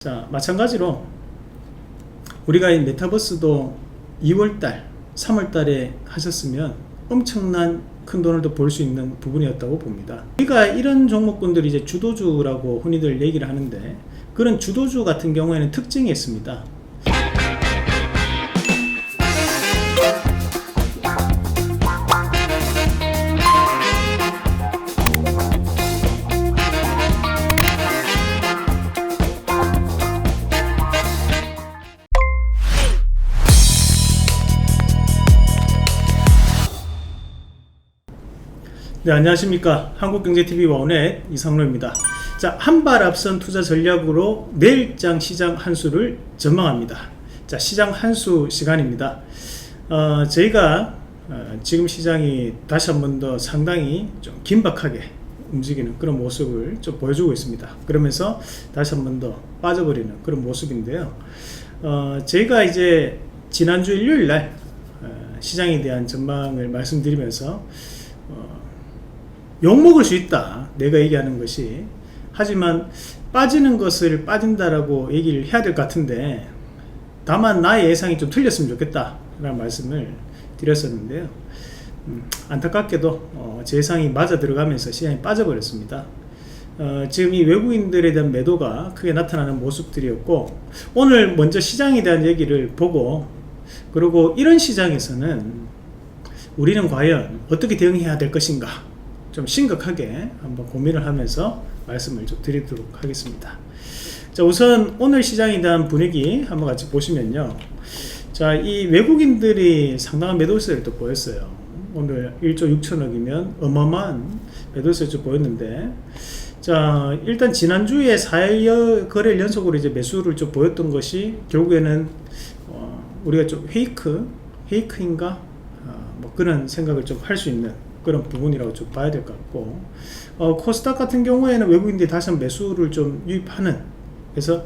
자, 마찬가지로 우리가 이 메타버스도 2월달, 3월달에 하셨으면 엄청난 큰 돈을 더 벌 수 있는 부분이었다고 봅니다. 우리가 이런 종목군들이 이제 주도주라고 흔히들 얘기를 하는데, 그런 주도주 같은 경우에는 특징이 있습니다. 네, 안녕하십니까. 한국경제TV 와운의 이상로입니다. 자, 한 발 앞선 투자 전략으로 내일장 시장 한수를 전망합니다. 자, 시장 한수 시간입니다. 저희가 지금 시장이 다시 한 번 더 상당히 좀 긴박하게 움직이는 그런 모습을 좀 보여주고 있습니다. 그러면서 다시 한 번 더 빠져버리는 그런 모습인데요. 저희가 이제 지난주 일요일날 시장에 대한 전망을 말씀드리면서 욕먹을 수 있다, 내가 얘기하는 것이. 하지만 빠지는 것을 빠진다라고 얘기를 해야 될 것 같은데, 다만 나의 예상이 좀 틀렸으면 좋겠다 라는 말씀을 드렸었는데요. 안타깝게도 제 예상이 맞아 들어가면서 시장이 빠져버렸습니다. 지금 이 외국인들에 대한 매도가 크게 나타나는 모습들이었고, 오늘 먼저 시장에 대한 얘기를 보고, 그리고 이런 시장에서는 우리는 과연 어떻게 대응해야 될 것인가, 좀 심각하게 한번 고민을 하면서 말씀을 좀 드리도록 하겠습니다. 자, 우선 오늘 시장에 대한 분위기 한번 같이 보시면요. 자, 이 외국인들이 상당한 매도세를 또 보였어요. 오늘 1조 6천억이면 어마어마한 매도세를 좀 보였는데, 자, 일단 지난주에 4일 거래일 연속으로 이제 매수를 좀 보였던 것이 결국에는 우리가 좀 페이크인가? 뭐 그런 생각을 좀 할 수 있는 그런 부분이라고 좀 봐야 될 것 같고, 코스닥 같은 경우에는 외국인들이 다시 한번 매수를 좀 유입하는, 그래서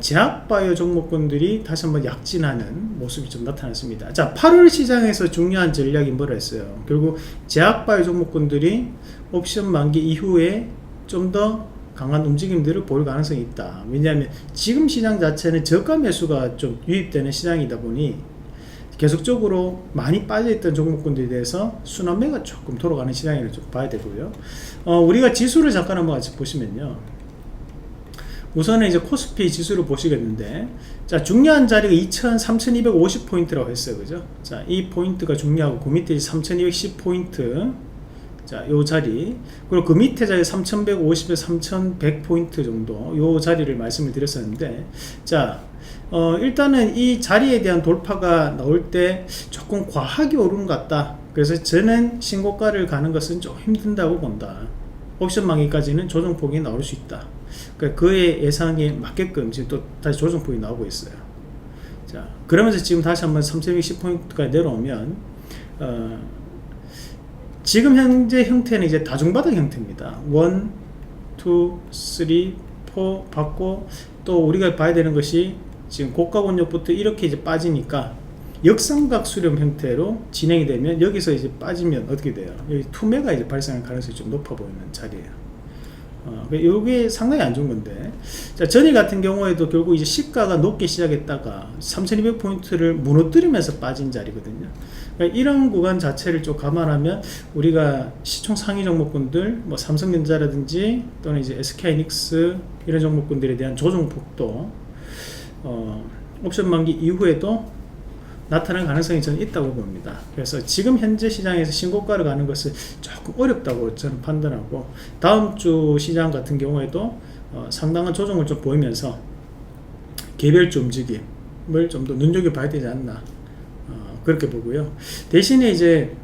제약바이오 종목군들이 다시 한번 약진하는 모습이 좀 나타났습니다. 자, 8월 시장에서 중요한 전략이 뭐라 했어요? 결국 제약바이오 종목군들이 옵션 만기 이후에 좀 더 강한 움직임들을 보일 가능성이 있다. 왜냐하면 지금 시장 자체는 저가 매수가 좀 유입되는 시장이다 보니 계속적으로 많이 빠져있던 종목군들에 대해서 순환매가 조금 돌아가는 시장이라고 좀 봐야 되고요. 우리가 지수를 잠깐 한번 같이 보시면요. 우선은 이제 코스피 지수를 보시겠는데, 자, 중요한 자리가 3250포인트라고 했어요. 그죠? 자, 이 포인트가 중요하고, 그 밑에 3210포인트. 자, 요 자리. 그리고 그 밑에 자리 3150에서 3100포인트 정도. 요 자리를 말씀을 드렸었는데, 자, 일단은 이 자리에 대한 돌파가 나올 때 조금 과하게 오른 것 같다. 그래서 저는 신고가를 가는 것은 좀 힘든다고 본다. 옵션 만기까지는 조정폭이 나올 수 있다. 그러니까 그의 예상에 맞게끔 지금 또 다시 조정폭이 나오고 있어요. 자, 그러면서 지금 다시 한번 3210포인트까지 내려오면, 지금 현재 형태는 이제 다중바닥 형태입니다. 1, 2, 3, 4 받고, 또 우리가 봐야 되는 것이 지금 고가 권역부터 이렇게 이제 빠지니까 역삼각 수렴 형태로 진행이 되면, 여기서 이제 빠지면 어떻게 돼요? 여기 투매가 이제 발생할 가능성이 좀 높아 보이는 자리예요. 이게 상당히 안 좋은 건데, 자, 전일 같은 경우에도 결국 이제 시가가 높게 시작했다가 3200포인트를 무너뜨리면서 빠진 자리거든요. 그러니까 이런 구간 자체를 좀 감안하면 우리가 시총 상위 종목군들, 뭐 삼성전자라든지 또는 이제 SK하이닉스 이런 종목군들에 대한 조정폭도 옵션 만기 이후에도 나타날 가능성이 저는 있다고 봅니다. 그래서 지금 현재 시장에서 신고가를 가는 것은 조금 어렵다고 저는 판단하고, 다음 주 시장 같은 경우에도 상당한 조정을 좀 보이면서 개별주 움직임을 좀 더 눈여겨봐야 되지 않나, 그렇게 보고요. 대신에 이제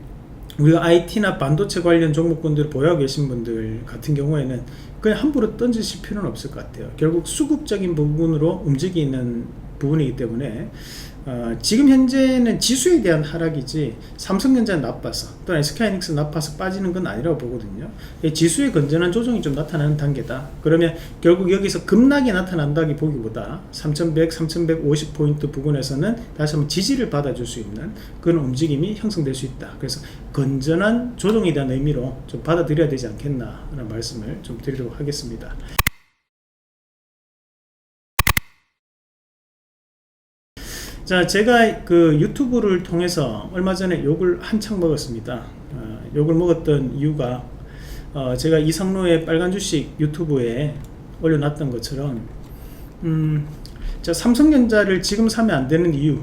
우리가 IT나 반도체 관련 종목군들을 보유하고 계신 분들 같은 경우에는 그냥 함부로 던지실 필요는 없을 것 같아요. 결국 수급적인 부분으로 움직이는 부분이기 때문에 지금 현재는 지수에 대한 하락이지 삼성전자는 나빠서 또는 SK하이닉스 나빠서 빠지는 건 아니라고 보거든요. 지수의 건전한 조정이 좀 나타나는 단계다. 그러면 결국 여기서 급락이 나타난다기 보기보다 3100, 3150포인트 부근에서는 다시 한번 지지를 받아줄 수 있는 그런 움직임이 형성될 수 있다. 그래서 건전한 조정에 대한 의미로 좀 받아들여야 되지 않겠나 라는 말씀을 좀 드리도록 하겠습니다. 자, 제가 그 유튜브를 통해서 얼마 전에 욕을 한창 먹었습니다. 욕을 먹었던 이유가 제가 이상로의 빨간 주식 유튜브에 올려놨던 것처럼 자, 삼성전자를 지금 사면 안 되는 이유,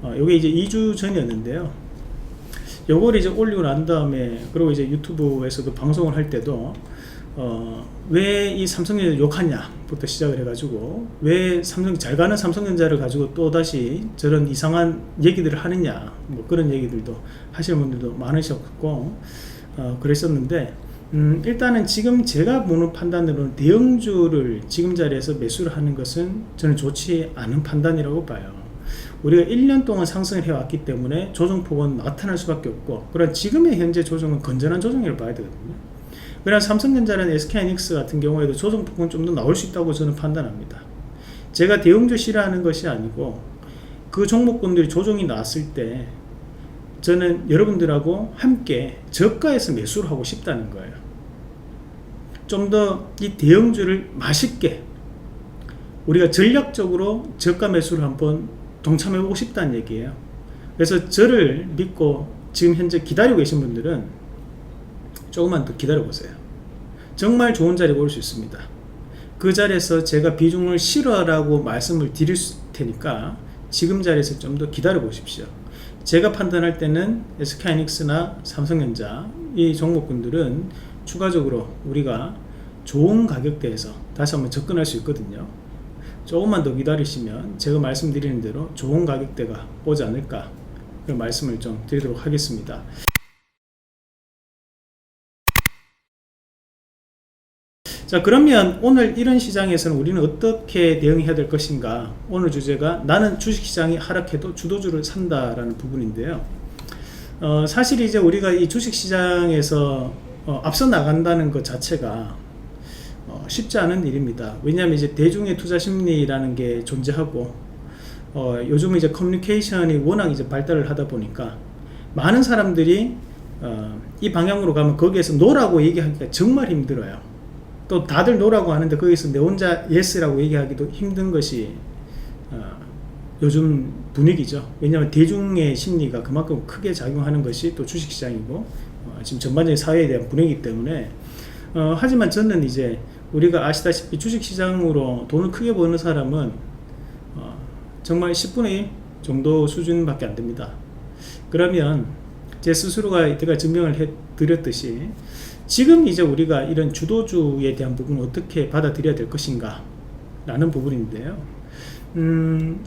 요게 이제 2주 전이었는데요. 요걸 이제 올리고 난 다음에, 그리고 이제 유튜브에서도 방송을 할 때도 왜 이 삼성전자 욕하냐부터 시작을 해가지고, 왜 잘 가는 삼성전자를 가지고 또 다시 저런 이상한 얘기들을 하느냐, 뭐 그런 얘기들도 하시는 분들도 많으셨고 그랬었는데, 일단은 지금 제가 보는 판단으로는 대형주를 지금 자리에서 매수를 하는 것은 저는 좋지 않은 판단이라고 봐요. 우리가 1년 동안 상승을 해왔기 때문에 조정폭은 나타날 수밖에 없고, 그런 지금의 현재 조정은 건전한 조정이라고 봐야 되거든요. 그러나 삼성전자는 SK하이닉스 같은 경우에도 조정폭은 좀 더 나올 수 있다고 저는 판단합니다. 제가 대형주 싫어하는 것이 아니고, 그 종목군들이 조정이 나왔을 때 저는 여러분들하고 함께 저가에서 매수를 하고 싶다는 거예요. 좀 더 이 대형주를 맛있게 우리가 전략적으로 저가 매수를 한번 동참해보고 싶다는 얘기예요. 그래서 저를 믿고 지금 현재 기다리고 계신 분들은 조금만 더 기다려보세요. 정말 좋은 자리가 올 수 있습니다. 그 자리에서 제가 비중을 실어라고 말씀을 드릴 테니까 지금 자리에서 좀 더 기다려 보십시오. 제가 판단할 때는 SK하이닉스나 삼성전자 이 종목군들은 추가적으로 우리가 좋은 가격대에서 다시 한번 접근할 수 있거든요. 조금만 더 기다리시면 제가 말씀드리는 대로 좋은 가격대가 오지 않을까, 그런 말씀을 좀 드리도록 하겠습니다. 자, 그러면 오늘 이런 시장에서는 우리는 어떻게 대응해야 될 것인가? 오늘 주제가 나는 주식시장이 하락해도 주도주를 산다라는 부분인데요. 사실 이제 우리가 이 주식시장에서 앞서 나간다는 것 자체가 쉽지 않은 일입니다. 왜냐하면 이제 대중의 투자 심리라는 게 존재하고, 요즘 이제 커뮤니케이션이 워낙 이제 발달을 하다 보니까 많은 사람들이 이 방향으로 가면 거기에서 노라고 얘기하기가 정말 힘들어요. 또 다들 노라고 하는데 거기서 내 혼자 예스라고 얘기하기도 힘든 것이 요즘 분위기죠. 왜냐하면 대중의 심리가 그만큼 크게 작용하는 것이 또 주식시장이고 지금 전반적인 사회에 대한 분위기이기 때문에 하지만 저는 이제 우리가 아시다시피 주식시장으로 돈을 크게 버는 사람은 정말 10분의 1 정도 수준밖에 안 됩니다. 그러면 제 스스로가 이때가 증명을 해드렸듯이 지금 이제 우리가 이런 주도주에 대한 부분을 어떻게 받아들여야 될 것인가 라는 부분인데요.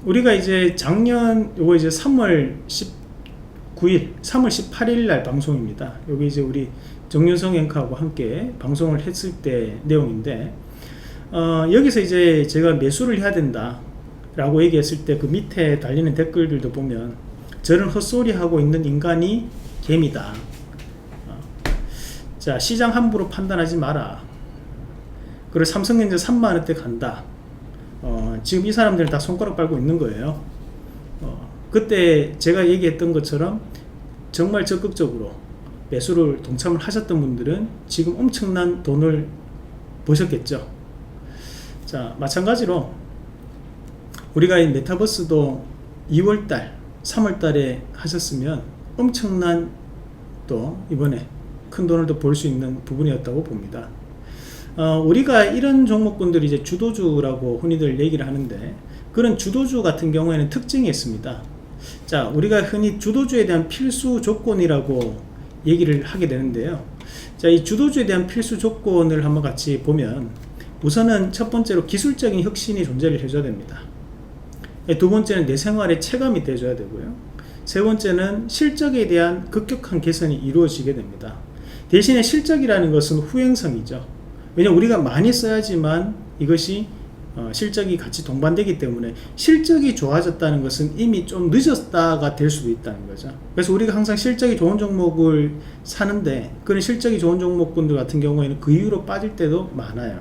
우리가 이제 작년 요거 이제 3월 19일 3월 18일 날 방송입니다. 여기 이제 우리 정윤성 앵커하고 함께 방송을 했을 때 내용인데, 여기서 이제 제가 매수를 해야 된다 라고 얘기했을 때 그 밑에 달리는 댓글들도 보면 저런 헛소리 하고 있는 인간이 개미다. 자, 시장 함부로 판단하지 마라. 그리고 삼성전자 3만원대 간다. 지금 이 사람들은 다 손가락 빨고 있는 거예요. 그때 제가 얘기했던 것처럼 정말 적극적으로 매수를 동참을 하셨던 분들은 지금 엄청난 돈을 버셨겠죠. 자, 마찬가지로 우리가 이 메타버스도 2월달 3월달에 하셨으면 엄청난 또 이번에 큰 돈을 더 벌 수 있는 부분이었다고 봅니다. 우리가 이런 종목군들이 이제 주도주라고 흔히들 얘기를 하는데, 그런 주도주 같은 경우에는 특징이 있습니다. 자, 우리가 흔히 주도주에 대한 필수 조건이라고 얘기를 하게 되는데요. 자, 이 주도주에 대한 필수 조건을 한번 같이 보면, 우선은 첫 번째로 기술적인 혁신이 존재를 해줘야 됩니다. 두 번째는 내 생활에 체감이 돼줘야 되고요. 세 번째는 실적에 대한 급격한 개선이 이루어지게 됩니다. 대신에 실적이라는 것은 후행성이죠. 왜냐하면 우리가 많이 써야지만 이것이 실적이 같이 동반되기 때문에, 실적이 좋아졌다는 것은 이미 좀 늦었다가 될 수도 있다는 거죠. 그래서 우리가 항상 실적이 좋은 종목을 사는데, 그런 실적이 좋은 종목군들 같은 경우에는 그 이후로 빠질 때도 많아요.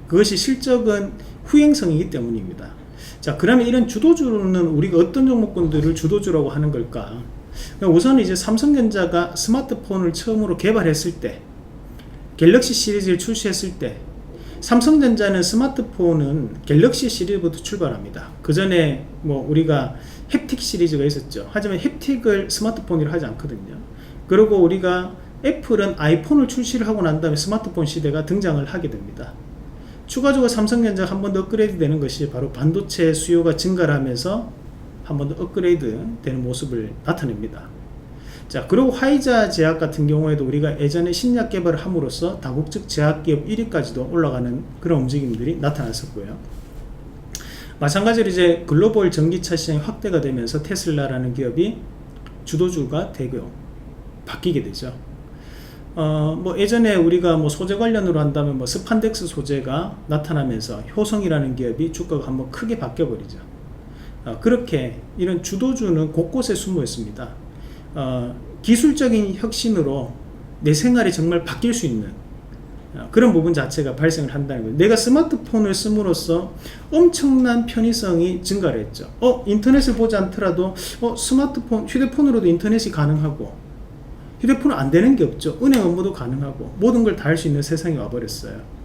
그것이 실적은 후행성이기 때문입니다. 자, 그러면 이런 주도주는 우리가 어떤 종목군들을 주도주라고 하는 걸까? 우선 이제 삼성전자가 스마트폰을 처음으로 개발했을 때, 갤럭시 시리즈를 출시했을 때, 삼성전자는 스마트폰은 갤럭시 시리즈부터 출발합니다. 그 전에 뭐 우리가 햅틱 시리즈가 있었죠. 하지만 햅틱을 스마트폰으로 하지 않거든요. 그리고 우리가 애플은 아이폰을 출시를 하고 난 다음에 스마트폰 시대가 등장을 하게 됩니다. 추가적으로 삼성전자가 한 번 더 업그레이드 되는 것이 바로 반도체 수요가 증가를 하면서 한 번 더 업그레이드 되는 모습을 나타냅니다. 자, 그리고 화이자 제약 같은 경우에도 우리가 예전에 신약 개발을 함으로써 다국적 제약기업 1위까지도 올라가는 그런 움직임들이 나타났었고요. 마찬가지로 이제 글로벌 전기차 시장이 확대가 되면서 테슬라라는 기업이 주도주가 되고 바뀌게 되죠. 뭐 예전에 우리가 뭐 소재 관련으로 한다면 뭐 스판덱스 소재가 나타나면서 효성이라는 기업이 주가가 한번 크게 바뀌어 버리죠. 그렇게 이런 주도주는 곳곳에 숨어 있습니다. 기술적인 혁신으로 내 생활이 정말 바뀔 수 있는 그런 부분 자체가 발생을 한다는 거예요. 내가 스마트폰을 씀으로써 엄청난 편의성이 증가를 했죠. 인터넷을 보지 않더라도 스마트폰, 휴대폰으로도 인터넷이 가능하고, 휴대폰은 안 되는 게 없죠. 은행 업무도 가능하고 모든 걸 다 할 수 있는 세상이 와버렸어요.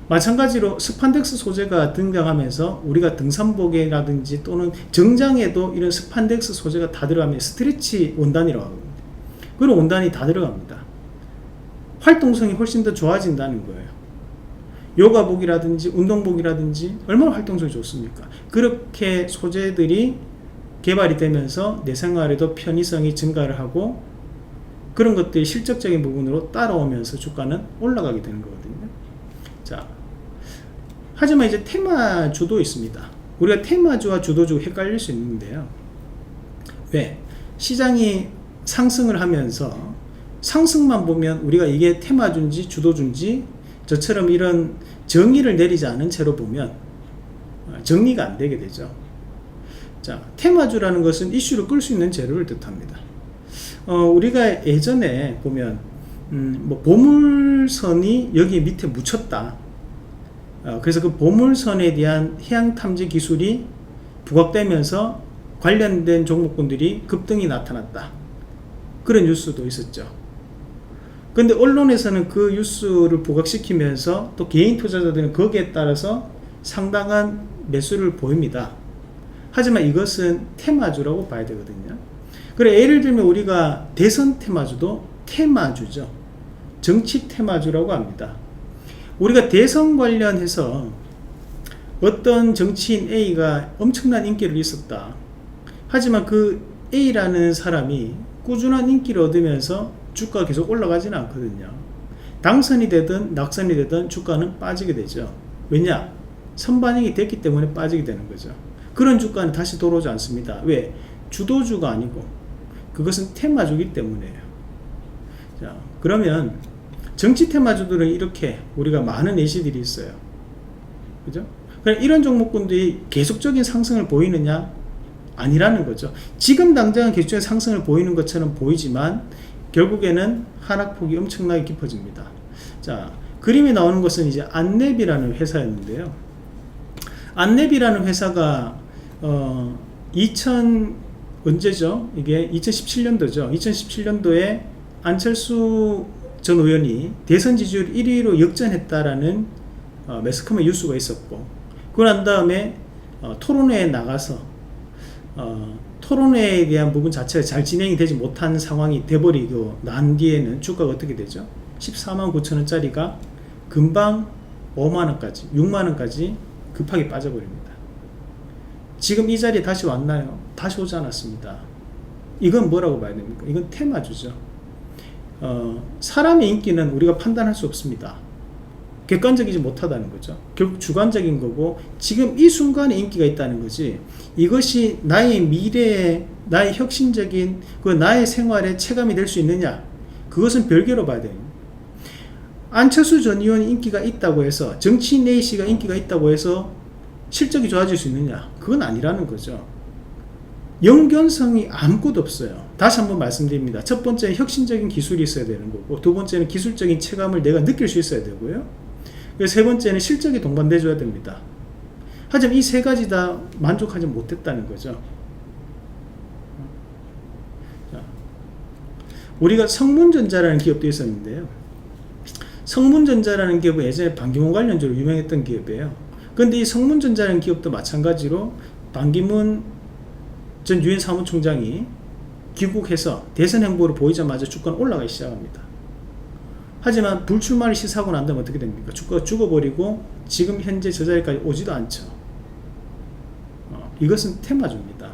마찬가지로 스판덱스 소재가 등장하면서 우리가 등산복이라든지 또는 정장에도 이런 스판덱스 소재가 다 들어가면 스트레치 원단이라고 합니다. 그런 원단이 다 들어갑니다. 활동성이 훨씬 더 좋아진다는 거예요. 요가복이라든지 운동복이라든지 얼마나 활동성이 좋습니까? 그렇게 소재들이 개발이 되면서 내 생활에도 편의성이 증가를 하고 그런 것들이 실적적인 부분으로 따라오면서 주가는 올라가게 되는 거거든요. 자, 하지만 이제 테마주도 있습니다. 우리가 테마주와 주도주 헷갈릴 수 있는데요. 왜? 시장이 상승을 하면서 상승만 보면 우리가 이게 테마주인지 주도주인지 저처럼 이런 정의를 내리지 않은 채로 보면 정리가 안 되게 되죠. 자, 테마주라는 것은 이슈를 끌 수 있는 재료를 뜻합니다. 우리가 예전에 보면 뭐 보물선이 여기 밑에 묻혔다. 그래서 그 보물선에 대한 해양 탐지 기술이 부각되면서 관련된 종목군들이 급등이 나타났다. 그런 뉴스도 있었죠. 근데 언론에서는 그 뉴스를 부각시키면서 또 개인 투자자들은 거기에 따라서 상당한 매수를 보입니다. 하지만 이것은 테마주라고 봐야 되거든요. 그래, 예를 들면 우리가 대선 테마주도 테마주죠. 정치 테마주라고 합니다. 우리가 대선 관련해서 어떤 정치인 A가 엄청난 인기를 있었다. 하지만 그 A라는 사람이 꾸준한 인기를 얻으면서 주가가 계속 올라가지는 않거든요. 당선이 되든 낙선이 되든 주가는 빠지게 되죠. 왜냐? 선반영이 됐기 때문에 빠지게 되는 거죠. 그런 주가는 다시 돌아오지 않습니다. 왜? 주도주가 아니고 그것은 테마주기 때문이에요. 자, 그러면 정치 테마주들은 이렇게 우리가 많은 예시들이 있어요. 그죠? 그럼 이런 종목군들이 계속적인 상승을 보이느냐? 아니라는 거죠. 지금 당장은 계속적인 상승을 보이는 것처럼 보이지만 결국에는 하락폭이 엄청나게 깊어집니다. 자, 그림에 나오는 것은 이제 안랩이라는 회사였는데요. 안랩이라는 회사가 언제죠? 이게 2017년도죠. 2017년도에 안철수 전 의원이 대선 지지율 1위로 역전했다라는 매스컴의 뉴스가 있었고, 그러고 난 다음에 토론회에 나가서 토론회에 대한 부분 자체가 잘 진행이 되지 못한 상황이 돼버리고 난 뒤에는 주가가 어떻게 되죠? 14만 9천 원짜리가 금방 5만원까지 6만원까지 급하게 빠져버립니다. 지금 이 자리에 다시 왔나요? 다시 오지 않았습니다. 이건 뭐라고 봐야 됩니까? 이건 테마주죠. 사람의 인기는 우리가 판단할 수 없습니다. 객관적이지 못하다는 거죠. 결국 주관적인 거고, 지금 이 순간에 인기가 있다는 거지, 이것이 나의 미래에 나의 혁신적인 나의 생활에 체감이 될 수 있느냐, 그것은 별개로 봐야 돼요. 안철수 전 의원이 인기가 있다고 해서, 정치인 A씨가 인기가 있다고 해서 실적이 좋아질 수 있느냐, 그건 아니라는 거죠. 연관성이 아무것도 없어요. 다시 한번 말씀드립니다. 첫 번째는 혁신적인 기술이 있어야 되는 거고, 두 번째는 기술적인 체감을 내가 느낄 수 있어야 되고요. 세 번째는 실적이 동반돼 줘야 됩니다. 하지만 이 세 가지 다 만족하지 못했다는 거죠. 자, 우리가 성문전자라는 기업도 있었는데요. 성문전자라는 기업은 예전에 반기문 관련주로 유명했던 기업이에요. 그런데 이 성문전자라는 기업도 마찬가지로 반기문 전 유엔 사무총장이 귀국해서 대선 행보를 보이자마자 주가는 올라가기 시작합니다. 하지만 불출마를 시사하고 난 다음에 어떻게 됩니까? 주가가 죽어버리고 지금 현재 저 자리까지 오지도 않죠. 이것은 테마주입니다.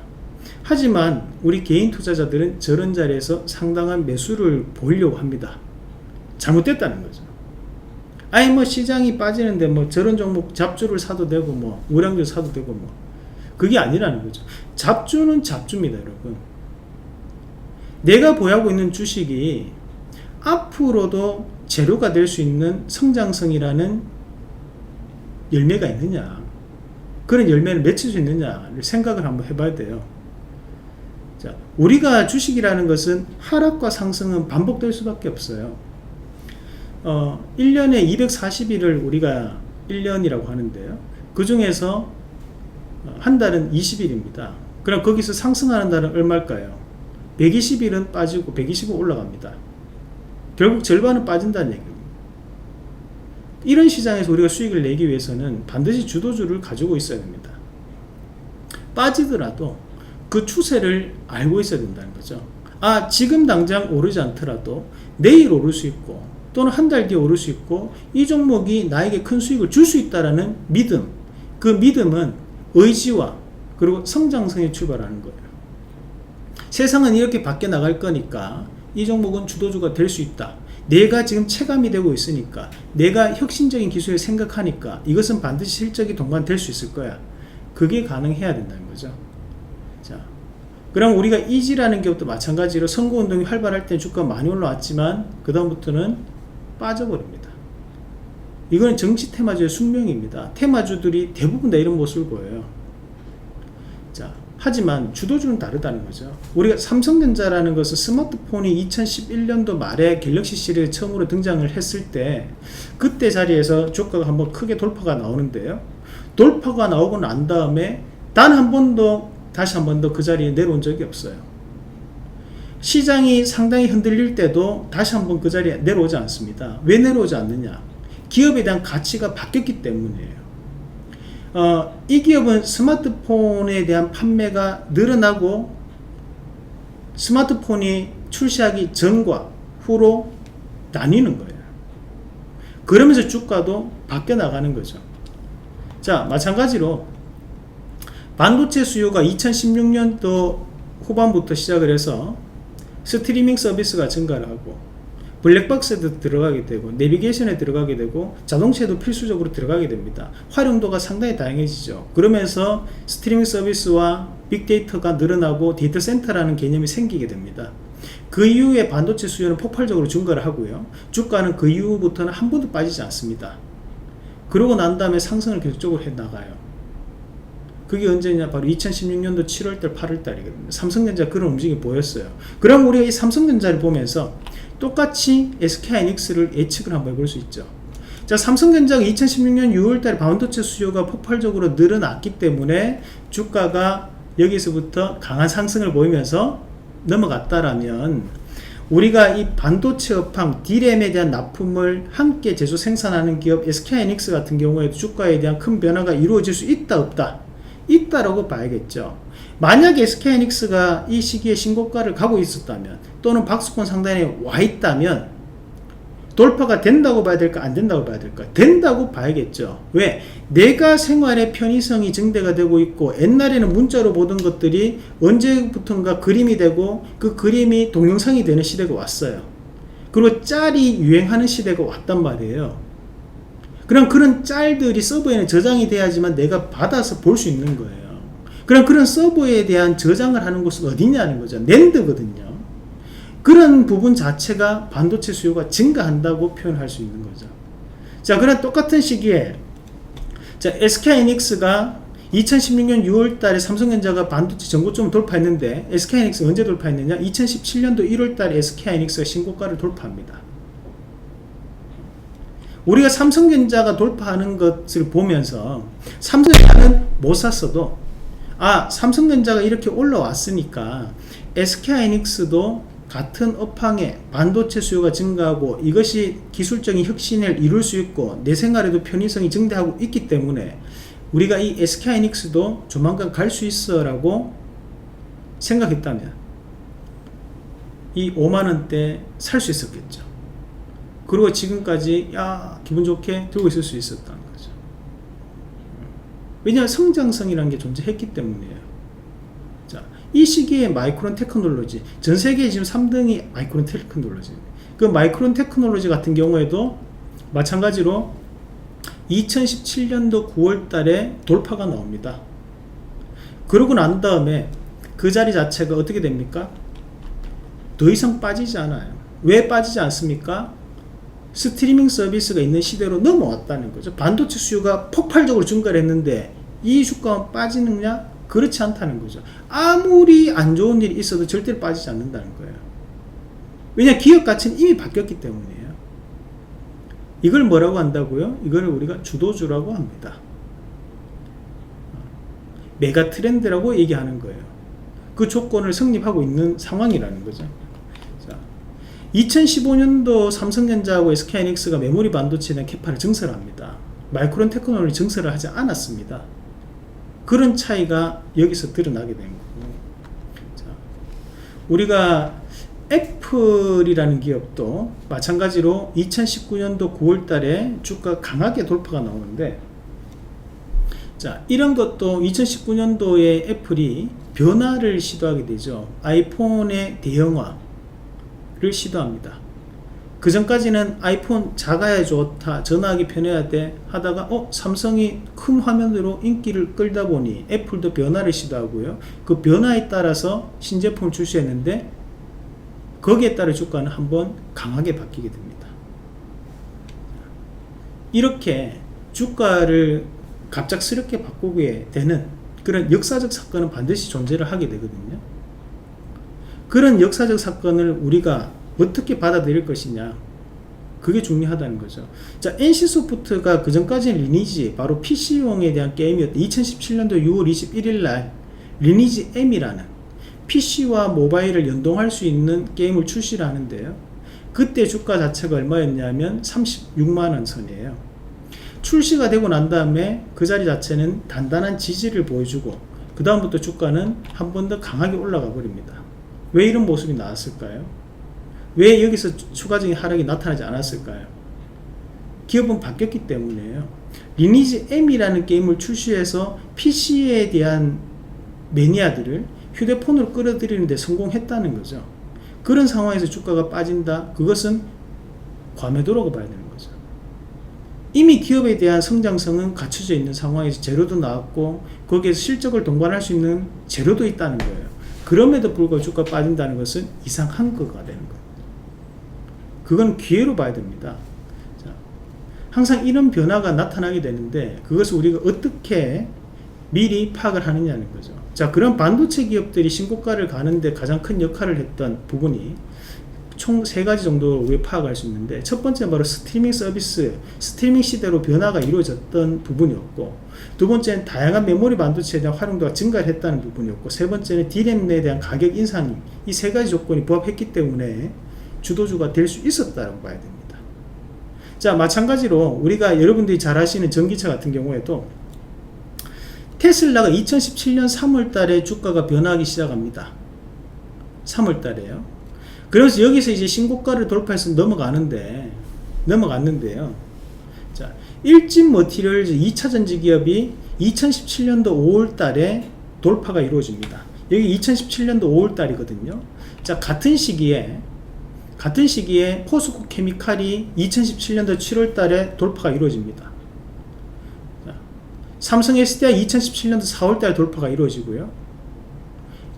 하지만 우리 개인 투자자들은 저런 자리에서 상당한 매수를 보이려고 합니다. 잘못됐다는 거죠. 아니 뭐 시장이 빠지는데 뭐 저런 종목 잡주를 사도 되고 뭐 우량주 사도 되고 뭐 그게 아니라는 거죠. 잡주는 잡주입니다, 여러분. 내가 보유하고 있는 주식이 앞으로도 재료가 될 수 있는 성장성이라는 열매가 있느냐, 그런 열매를 맺힐 수 있느냐를 생각을 한번 해봐야 돼요. 자, 우리가 주식이라는 것은 하락과 상승은 반복될 수밖에 없어요. 1년에 240일을 우리가 1년이라고 하는데요. 그 중에서 한 달은 20일입니다. 그럼 거기서 상승하는 달은 얼마일까요? 120일은 빠지고 120은 올라갑니다. 결국 절반은 빠진다는 얘기입니다. 이런 시장에서 우리가 수익을 내기 위해서는 반드시 주도주를 가지고 있어야 됩니다. 빠지더라도 그 추세를 알고 있어야 된다는 거죠. 아, 지금 당장 오르지 않더라도 내일 오를 수 있고 또는 한 달 뒤에 오를 수 있고 이 종목이 나에게 큰 수익을 줄 수 있다는 믿음, 그 믿음은 의지와 그리고 성장성에 출발하는 거예요. 세상은 이렇게 바뀌어 나갈 거니까 이 종목은 주도주가 될 수 있다. 내가 지금 체감이 되고 있으니까, 내가 혁신적인 기술을 생각하니까 이것은 반드시 실적이 동반될 수 있을 거야. 그게 가능해야 된다는 거죠. 자, 그럼 우리가 이지라는 기업도 마찬가지로 선거운동이 활발할 때 주가가 많이 올라왔지만 그 다음부터는 빠져버립니다. 이거는 정치 테마주의 숙명입니다. 테마주들이 대부분 다 이런 모습을 보여요. 자, 하지만 주도주는 다르다는 거죠. 우리가 삼성전자라는 것은 스마트폰이 2011년도 말에 갤럭시 시리즈 처음으로 등장을 했을 때 그때 자리에서 주가가 한번 크게 돌파가 나오는데요. 돌파가 나오고 난 다음에 단 한 번도 다시 한 번 더 그 자리에 내려온 적이 없어요. 시장이 상당히 흔들릴 때도 다시 한 번 그 자리에 내려오지 않습니다. 왜 내려오지 않느냐? 기업에 대한 가치가 바뀌었기 때문이에요. 이 기업은 스마트폰에 대한 판매가 늘어나고 스마트폰이 출시하기 전과 후로 나뉘는 거예요. 그러면서 주가도 바뀌어 나가는 거죠. 자, 마찬가지로 반도체 수요가 2016년도 후반부터 시작을 해서 스트리밍 서비스가 증가를 하고 블랙박스에도 들어가게 되고 내비게이션에 들어가게 되고 자동차에도 필수적으로 들어가게 됩니다. 활용도가 상당히 다양해지죠. 그러면서 스트리밍 서비스와 빅데이터가 늘어나고 데이터 센터라는 개념이 생기게 됩니다. 그 이후에 반도체 수요는 폭발적으로 증가를 하고요. 주가는 그 이후부터는 한 번도 빠지지 않습니다. 그러고 난 다음에 상승을 계속적으로 해나가요. 그게 언제냐? 바로 2016년도 7월달 8월달이거든요. 삼성전자 그런 움직임이 보였어요. 그럼 우리가 이 삼성전자를 보면서 똑같이 SK하이닉스를 예측을 한번 해볼 수 있죠. 자, 삼성전자가 2016년 6월달에 반도체 수요가 폭발적으로 늘어났기 때문에 주가가 여기서부터 강한 상승을 보이면서 넘어갔다라면 우리가 이 반도체 업황 D램에 대한 납품을 함께 제조 생산하는 기업 SK하이닉스 같은 경우에도 주가에 대한 큰 변화가 이루어질 수 있다 없다? 있다라고 봐야겠죠. 만약에 SK하이닉스가 이 시기에 신고가를 가고 있었다면 또는 박스권 상단에 와 있다면 돌파가 된다고 봐야 될까 안 된다고 봐야 될까? 된다고 봐야겠죠. 왜? 내가 생활의 편의성이 증대가 되고 있고 옛날에는 문자로 보던 것들이 언제부턴가 그림이 되고 그 그림이 동영상이 되는 시대가 왔어요. 그리고 짤이 유행하는 시대가 왔단 말이에요. 그럼 그런 짤들이 서버에는 저장이 돼야지만 내가 받아서 볼 수 있는 거예요. 그럼 그런 서버에 대한 저장을 하는 곳은 어디냐는 거죠. 낸드거든요. 그런 부분 자체가 반도체 수요가 증가한다고 표현할 수 있는 거죠. 자, 그런 똑같은 시기에 자, SK하이닉스가 2016년 6월 달에 삼성전자가 반도체 전고점을 돌파했는데 SK하이닉스가 언제 돌파했느냐? 2017년도 1월 달에 SK하이닉스가 신고가를 돌파합니다. 우리가 삼성전자가 돌파하는 것을 보면서 삼성전자는 못 샀어도 아, 삼성전자가 이렇게 올라왔으니까 SK하이닉스도 같은 업황에 반도체 수요가 증가하고 이것이 기술적인 혁신을 이룰 수 있고 내 생활에도 편의성이 증대하고 있기 때문에 우리가 이 SK하이닉스도 조만간 갈 수 있어 라고 생각했다면 이 5만원대 살 수 있었겠죠. 그리고 지금까지 기분 좋게 들고 있을 수 있었다는 거죠. 왜냐하면 성장성이라는 게 존재했기 때문이에요. 자, 이 시기에 마이크론 테크놀로지, 전 세계 지금 3등이 마이크론 테크놀로지. 그 마이크론 테크놀로지 같은 경우에도 마찬가지로 2017년도 9월 달에 돌파가 나옵니다. 그러고 난 다음에 그 자리 자체가 어떻게 됩니까? 더 이상 빠지지 않아요. 왜 빠지지 않습니까? 스트리밍 서비스가 있는 시대로 넘어왔다는 거죠. 반도체 수요가 폭발적으로 증가를 했는데 이 주가가 빠지느냐? 그렇지 않다는 거죠. 아무리 안 좋은 일이 있어도 절대로 빠지지 않는다는 거예요. 왜냐, 기업 가치는 이미 바뀌었기 때문이에요. 이걸 뭐라고 한다고요? 이걸 우리가 주도주라고 합니다. 메가 트렌드라고 얘기하는 거예요. 그 조건을 성립하고 있는 상황이라는 거죠. 자, 2015년도 삼성전자하고 SK하이닉스가 메모리 반도체에 대한 캐파를 증설을 합니다. 마이크론 테크놀로지 증설을 하지 않았습니다. 그런 차이가 여기서 드러나게 된 거고, 자, 우리가 애플이라는 기업도 마찬가지로 2019년도 9월 달에 주가 강하게 돌파가 나오는데, 자, 이런 것도 2019년도에 애플이 변화를 시도하게 되죠. 아이폰의 대형화를 시도합니다. 그 전까지는 아이폰 작아야 좋다, 전화하기 편해야 돼 하다가 삼성이 큰 화면으로 인기를 끌다 보니 애플도 변화를 시도하고요. 그 변화에 따라서 신제품을 출시했는데 거기에 따라 주가는 한번 강하게 바뀌게 됩니다. 이렇게 주가를 갑작스럽게 바꾸게 되는 그런 역사적 사건은 반드시 존재를 하게 되거든요. 그런 역사적 사건을 우리가 어떻게 받아들일 것이냐, 그게 중요하다는 거죠. 자, NC소프트가 그 전까지는 리니지, 바로 PC용에 대한 게임이었던 2017년도 6월 21일 날 리니지 M이라는 PC와 모바일을 연동할 수 있는 게임을 출시를 하는데요. 그때 주가 자체가 얼마였냐면 36만원 선이에요. 출시가 되고 난 다음에 그 자리 자체는 단단한 지지를 보여주고 그 다음부터 주가는 한 번 더 강하게 올라가 버립니다. 왜 이런 모습이 나왔을까요? 왜 여기서 추가적인 하락이 나타나지 않았을까요? 기업은 바뀌었기 때문이에요. 리니지 M이라는 게임을 출시해서 PC에 대한 매니아들을 휴대폰으로 끌어들이는데 성공했다는 거죠. 그런 상황에서 주가가 빠진다? 그것은 과매도라고 봐야 되는 거죠. 이미 기업에 대한 성장성은 갖춰져 있는 상황에서 재료도 나왔고 거기에서 실적을 동반할 수 있는 재료도 있다는 거예요. 그럼에도 불구하고 주가 빠진다는 것은 이상한 거가 되는 거예요. 그건 기회로 봐야 됩니다. 자, 항상 이런 변화가 나타나게 되는데 그것을 우리가 어떻게 미리 파악을 하느냐는 거죠. 자, 그런 반도체 기업들이 신고가를 가는데 가장 큰 역할을 했던 부분이 총 3가지 정도로 우리가 파악할 수 있는데, 첫 번째는 바로 스트리밍 서비스, 스트리밍 시대로 변화가 이루어졌던 부분이었고, 두 번째는 다양한 메모리 반도체에 대한 활용도가 증가했다는 부분이었고, 세 번째는 D램에 대한 가격 인상이 이 3가지 조건이 부합했기 때문에 주도주가 될 수 있었다고 봐야 됩니다. 자, 마찬가지로 우리가 여러분들이 잘 아시는 전기차 같은 경우에도 테슬라가 2017년 3월 달에 주가가 변화하기 시작합니다. 3월 달에요. 그래서 여기서 이제 신고가를 돌파해서 넘어갔는데요. 자, 일진 머티리얼즈 2차 전지 기업이 2017년도 5월 달에 돌파가 이루어집니다. 여기 2017년도 5월 달이거든요. 자, 같은 시기에 포스코 케미칼이 2017년도 7월 달에 돌파가 이루어집니다. 자, 삼성 SDI 2017년도 4월 달에 돌파가 이루어지고요.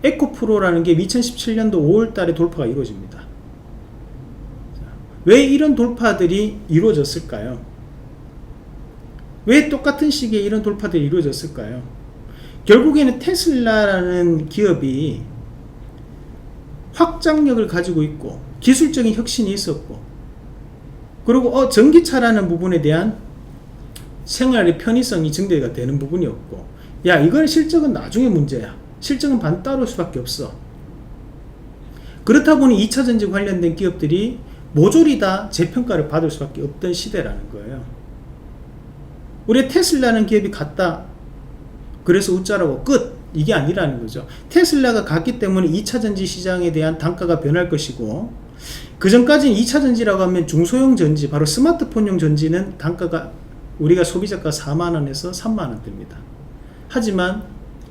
에코프로라는 게 2017년도 5월 달에 돌파가 이루어집니다. 자, 왜 이런 돌파들이 이루어졌을까요? 왜 똑같은 시기에 이런 돌파들이 이루어졌을까요? 결국에는 테슬라라는 기업이 확장력을 가지고 있고 기술적인 혁신이 있었고, 그리고 전기차라는 부분에 대한 생활의 편의성이 증대가 되는 부분이었고, 야, 이건 실적은 나중에 문제야, 실적은 반 따를 수밖에 없어. 그렇다 보니 2차전지 관련된 기업들이 모조리 다 재평가를 받을 수밖에 없던 시대라는 거예요. 우리 테슬라는 기업이 갔다, 그래서 웃자라고 끝, 이게 아니라는 거죠. 테슬라가 갔기 때문에 2차전지 시장에 대한 단가가 변할 것이고, 그 전까지는 2차전지라고 하면 중소형 전지, 바로 스마트폰용 전지는 단가가 우리가 소비자가 4만원에서 3만원대입니다. 하지만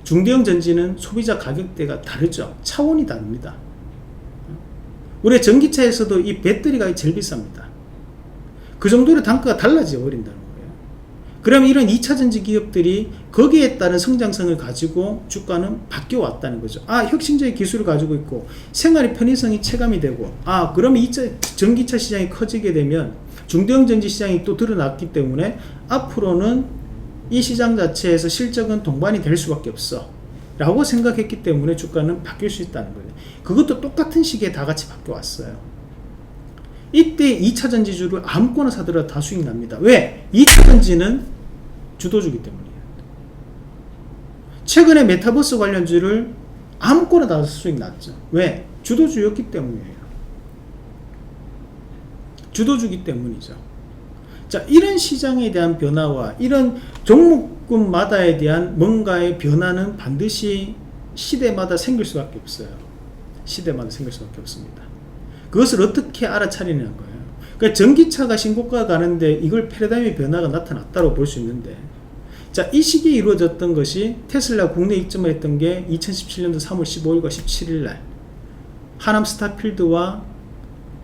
중대형 전지는 소비자 가격대가 다르죠. 차원이 다릅니다. 우리 전기차에서도 이 배터리가 제일 비쌉니다. 그 정도로 단가가 달라져 버린다는 거예요. 그럼 이런 2차전지 기업들이 거기에 따른 성장성을 가지고 주가는 바뀌어 왔다는 거죠. 혁신적인 기술을 가지고 있고 생활의 편의성이 체감이 되고, 그러면 전기차 시장이 커지게 되면 중대형 전지 시장이 또 드러났기 때문에 앞으로는 이 시장 자체에서 실적은 동반이 될 수밖에 없어 라고 생각했기 때문에 주가는 바뀔 수 있다는 거예요. 그것도 똑같은 시기에 다 같이 바뀌어 왔어요. 이때 2차전지주를 아무거나 사더라도 다 수익 납니다. 왜? 2차전지는 주도주기 때문이에요. 최근에 메타버스 관련주를 아무거나 다 수익 났죠. 왜? 주도주였기 때문이에요. 주도주기 때문이죠. 자, 이런 시장에 대한 변화와 이런 종목군마다에 대한 뭔가의 변화는 반드시 시대마다 생길 수밖에 없어요. 시대마다 생길 수밖에 없습니다. 그것을 어떻게 알아차리는 거예요. 그러니까 전기차가 신고가 가는데 이걸 패러다임의 변화가 나타났다고 볼 수 있는데, 자, 이 시기에 이루어졌던 것이 테슬라 국내 입점을 했던 게 2017년도 3월 15일과 17일 날 하남 스타필드와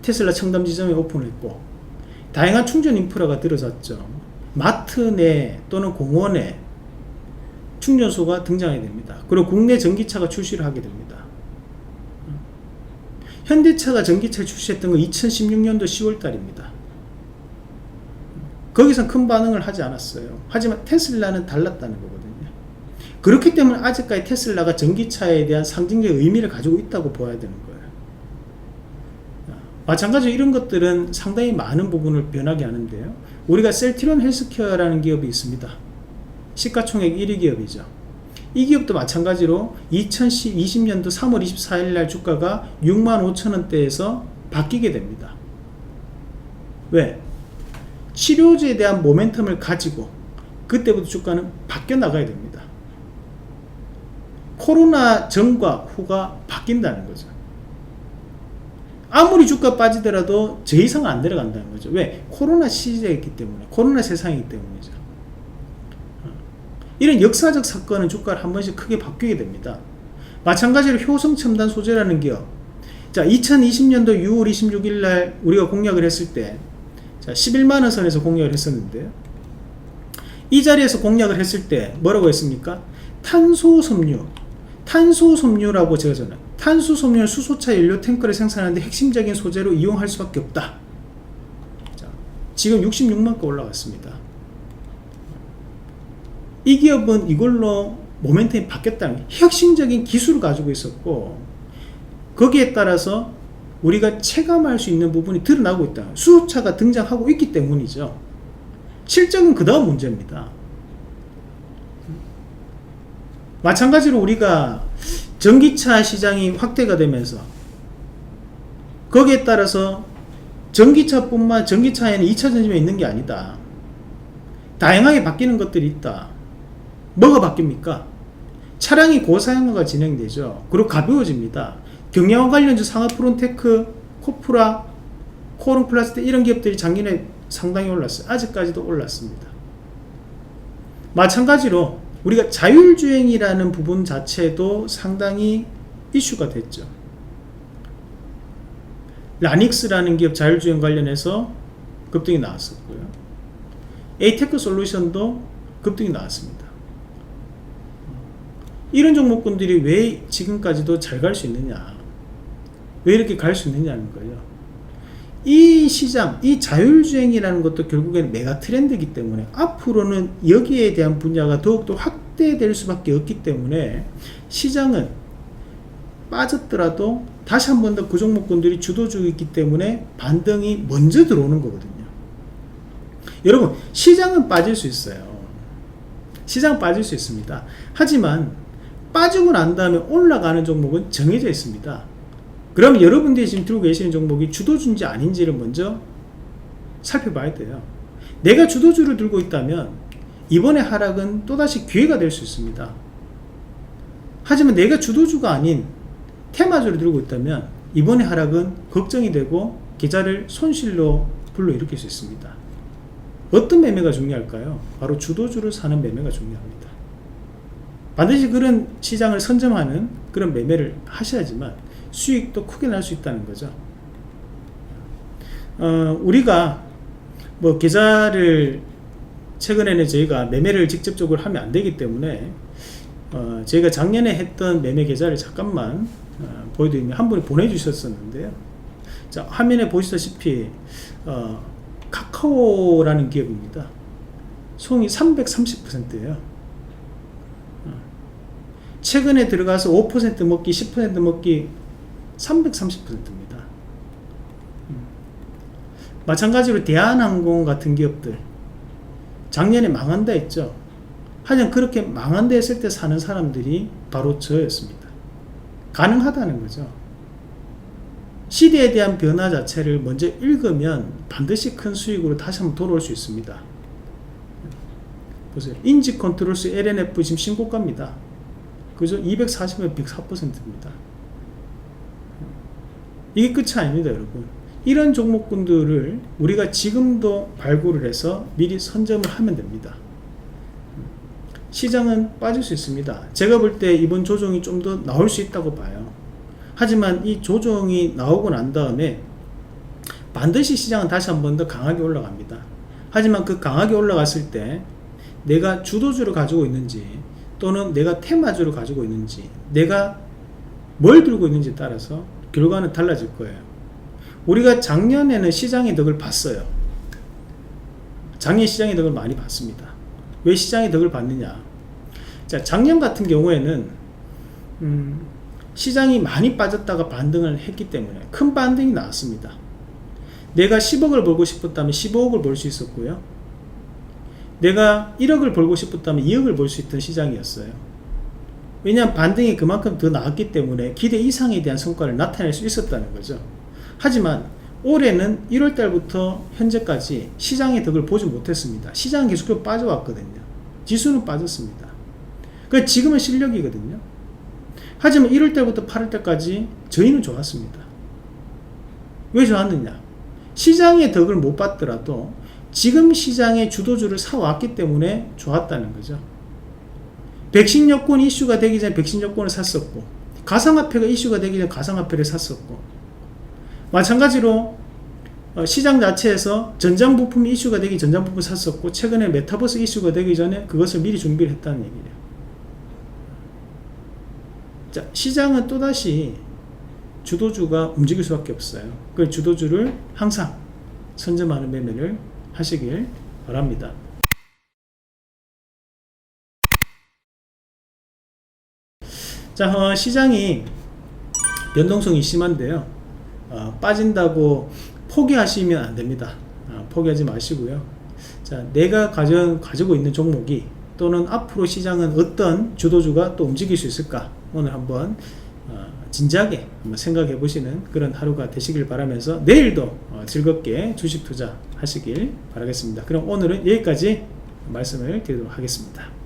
테슬라 청담 지점에 오픈했고, 다양한 충전 인프라가 들어섰죠. 마트 내 또는 공원에 충전소가 등장하게 됩니다. 그리고 국내 전기차가 출시를 하게 됩니다. 현대차가 전기차 출시했던 건 2016년도 10월 달입니다. 거기선 큰 반응을 하지 않았어요. 하지만 테슬라는 달랐다는 거거든요. 그렇기 때문에 아직까지 테슬라가 전기차에 대한 상징적 의미를 가지고 있다고 보아야 되는 거예요. 마찬가지로 이런 것들은 상당히 많은 부분을 변하게 하는데요. 우리가 셀트리온 헬스케어라는 기업이 있습니다. 시가총액 1위 기업이죠. 이 기업도 마찬가지로 2020년도 3월 24일 날 주가가 65,000원대에서 바뀌게 됩니다. 왜? 치료제에 대한 모멘텀을 가지고 그때부터 주가는 바뀌어 나가야 됩니다. 코로나 전과 후가 바뀐다는 거죠. 아무리 주가 빠지더라도 저 이상은 안 내려간다는 거죠. 왜? 코로나 시대이기 때문에, 코로나 세상이기 때문이죠. 이런 역사적 사건은 주가를 한 번씩 크게 바뀌게 됩니다. 마찬가지로 효성첨단 소재라는 기업, 자, 2020년도 6월 26일 날 우리가 공략을 했을 때, 자, 11만원 선에서 공략을 했었는데요. 이 자리에서 공략을 했을 때 뭐라고 했습니까? 탄소섬유라고 제가 전해요. 탄소섬유는 수소차 연료 탱크를 생산하는데 핵심적인 소재로 이용할 수밖에 없다. 자, 지금 66만가 올라갔습니다. 이 기업은 이걸로 모멘텀이 바뀌었다는, 혁신적인 기술을 가지고 있었고, 거기에 따라서 우리가 체감할 수 있는 부분이 드러나고 있다. 수소차가 등장하고 있기 때문이죠. 실적은 그 다음 문제입니다. 마찬가지로 우리가 전기차 시장이 확대가 되면서 거기에 따라서 전기차에는 2차전지만 있는 게 아니다. 다양하게 바뀌는 것들이 있다. 뭐가 바뀝니까? 차량이 고사양화가 진행되죠. 그리고 가벼워집니다. 경량화 관련주 상하프론테크, 코프라, 코롱플라스틱 이런 기업들이 작년에 상당히 올랐어요. 아직까지도 올랐습니다. 마찬가지로 우리가 자율주행이라는 부분 자체도 상당히 이슈가 됐죠. 라닉스라는 기업 자율주행 관련해서 급등이 나왔었고요. 에이테크 솔루션도 급등이 나왔습니다. 이런 종목군들이 왜 지금까지도 잘 갈 수 있느냐, 왜 이렇게 갈 수 있느냐는 거예요. 이 시장, 이 자율주행이라는 것도 결국엔 메가 트렌드이기 때문에 앞으로는 여기에 대한 분야가 더욱더 확대될 수밖에 없기 때문에 시장은 빠졌더라도 다시 한 번 더 그 종목군들이 주도주이기 때문에 반등이 먼저 들어오는 거거든요. 여러분, 시장은 빠질 수 있어요. 시장은 빠질 수 있습니다. 하지만 빠지고 난 다음에 올라가는 종목은 정해져 있습니다. 그럼 여러분들이 지금 들고 계시는 종목이 주도주인지 아닌지를 먼저 살펴봐야 돼요. 내가 주도주를 들고 있다면 이번에 하락은 또다시 기회가 될 수 있습니다. 하지만 내가 주도주가 아닌 테마주를 들고 있다면 이번에 하락은 걱정이 되고 계좌를 손실로 불러일으킬 수 있습니다. 어떤 매매가 중요할까요? 바로 주도주를 사는 매매가 중요합니다. 반드시 그런 시장을 선점하는 그런 매매를 하셔야지만 수익도 크게 날 수 있다는 거죠. 우리가 뭐 계좌를 최근에는 저희가 매매를 직접적으로 하면 안 되기 때문에 저희가 작년에 했던 매매 계좌를 잠깐만 보여드리면 한 분이 보내주셨었는데요. 자, 화면에 보시다시피 카카오라는 기업입니다. 손이 330%예요. 최근에 들어가서 5% 먹기, 10% 먹기 330%입니다. 마찬가지로 대한항공 같은 기업들 작년에 망한다 했죠. 하지만 그렇게 망한다 했을 때 사는 사람들이 바로 저였습니다. 가능하다는 거죠. 시대에 대한 변화 자체를 먼저 읽으면 반드시 큰 수익으로 다시 한번 돌아올 수 있습니다. 보세요. 인지 컨트롤스 LNF 지금 신고가입니다. 그죠? 240에 104%입니다. 이게 끝이 아닙니다, 여러분. 이런 종목군들을 우리가 지금도 발굴을 해서 미리 선점을 하면 됩니다. 시장은 빠질 수 있습니다. 제가 볼 때 이번 조정이 좀 더 나올 수 있다고 봐요. 하지만 이 조정이 나오고 난 다음에 반드시 시장은 다시 한 번 더 강하게 올라갑니다. 하지만 그 강하게 올라갔을 때 내가 주도주를 가지고 있는지 또는 내가 테마주를 가지고 있는지 내가 뭘 들고 있는지에 따라서 결과는 달라질 거예요. 우리가 작년에는 시장의 덕을 봤어요. 작년 시장의 덕을 많이 봤습니다. 왜 시장의 덕을 봤느냐? 자, 작년 같은 경우에는 시장이 많이 빠졌다가 반등을 했기 때문에 큰 반등이 나왔습니다. 내가 10억을 벌고 싶었다면 15억을 벌 수 있었고요. 내가 1억을 벌고 싶었다면 2억을 벌 수 있던 시장이었어요. 왜냐하면 반등이 그만큼 더 나왔기 때문에 기대 이상에 대한 성과를 나타낼 수 있었다는 거죠. 하지만 올해는 1월달부터 현재까지 시장의 덕을 보지 못했습니다. 시장은 계속적으로 빠져왔거든요. 지수는 빠졌습니다. 그러니까 지금은 실력이거든요. 하지만 1월달부터 8월달까지 저희는 좋았습니다. 왜 좋았느냐? 시장의 덕을 못 봤더라도 지금 시장의 주도주를 사왔기 때문에 좋았다는 거죠. 백신 여권 이슈가 되기 전에 백신 여권을 샀었고, 가상화폐가 이슈가 되기 전에 가상화폐를 샀었고, 마찬가지로 시장 자체에서 전장부품이 이슈가 되기 전장부품을 샀었고, 최근에 메타버스 이슈가 되기 전에 그것을 미리 준비를 했다는 얘기예요. 자, 시장은 또다시 주도주가 움직일 수밖에 없어요. 그 주도주를 항상 선점하는 매매를 하시길 바랍니다. 자, 시장이 변동성이 심한데요. 빠진다고 포기하시면 안 됩니다. 포기하지 마시고요. 자, 내가 가지고 있는 종목이 또는 앞으로 시장은 어떤 주도주가 또 움직일 수 있을까? 오늘 한번 진지하게 한번 생각해 보시는 그런 하루가 되시길 바라면서 내일도 즐겁게 주식 투자 하시길 바라겠습니다. 그럼 오늘은 여기까지 말씀을 드리도록 하겠습니다.